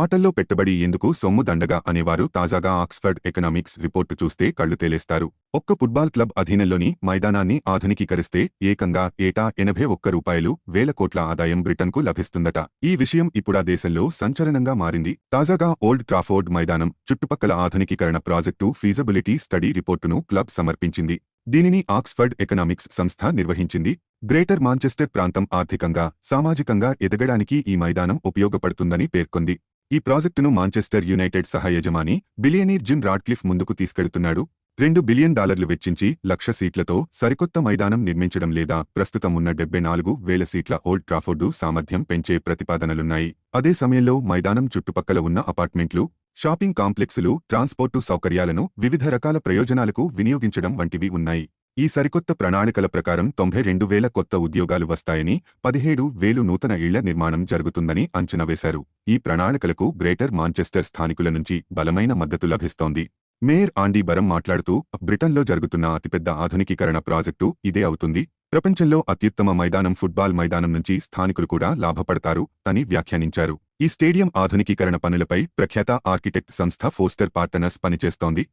ఆటల్లో పెట్టుబడి ఎందుకు సొమ్ము దండగా అనేవారు తాజాగా ఆక్స్ఫర్డ్ ఎకనామిక్స్ రిపోర్టు చూస్తే కళ్ళు తేలేస్తారు. ఒక్క ఫుట్బాల్ క్లబ్ అధీనంలోని మైదానాన్ని ఆధునికీకరిస్తే ఏకంగా ఏటా 81 రూపాయలు వేల కోట్ల ఆదాయం బ్రిటన్కు లభిస్తుందట. ఈ విషయం ఇప్పుడా దేశంలో సంచలనంగా మారింది. తాజాగా ఓల్డ్ ట్రాఫోర్డ్ మైదానం చుట్టుపక్కల ఆధునికీకరణ ప్రాజెక్టు ఫీజబిలిటీ స్టడీ రిపోర్టును క్లబ్ సమర్పించింది. దీనిని ఆక్స్ఫర్డ్ ఎకనామిక్స్ సంస్థ నిర్వహించింది. గ్రేటర్ మాంచెస్టర్ ప్రాంతం ఆర్థికంగా, సామాజికంగా ఎదగడానికి ఈ మైదానం ఉపయోగపడుతుందని పేర్కొంది. ఈ ప్రాజెక్టును మాంచెస్టర్ యునైటెడ్ సహయజమాని బిలియనీర్ జిమ్ రాడ్క్లిఫ్ ముందుకు తీసుకెడుతున్నాడు. $2 బిలియన్ వెచ్చించి 1,00,000 సీట్లతో సరికొత్త మైదానం నిర్మించడం లేదా ప్రస్తుతం ఉన్న 74,000 సీట్ల ఓల్డ్ ట్రాఫోర్డు సామర్థ్యం పెంచే ప్రతిపాదనలున్నాయి. అదే సమయంలో మైదానం చుట్టుపక్కల ఉన్న అపార్ట్మెంట్లు, షాపింగ్ కాంప్లెక్సులు, ట్రాన్స్పోర్టు సౌకర్యాలను వివిధ రకాల ప్రయోజనాలకు వినియోగించడం వంటివి ఉన్నాయి. ఈ సరికొత్త ప్రణాళికల ప్రకారం 92,000 కొత్త ఉద్యోగాలు వస్తాయని, 17,000 నూతన ఇళ్ల నిర్మాణం జరుగుతుందని అంచనా వేశారు. ఈ ప్రణాళికలకు గ్రేటర్ మాంచెస్టర్ స్థానికుల నుంచి బలమైన మద్దతు లభిస్తోంది. మేయర్ ఆండీ బరం మాట్లాడుతూ, బ్రిటన్లో జరుగుతున్న అతిపెద్ద ఆధునికీకరణ ప్రాజెక్టు ఇదే అవుతుంది. ప్రపంచంలో అత్యుత్తమ మైదానం ఫుట్బాల్ మైదానం నుంచి స్థానికులు కూడా లాభపడతారు అని వ్యాఖ్యానించారు. ఈ స్టేడియం ఆధునికీకరణ పనులపై ప్రఖ్యాత ఆర్కిటెక్ట్ సంస్థ ఫోస్టర్ పార్టనర్స్ పనిచేస్తోంది.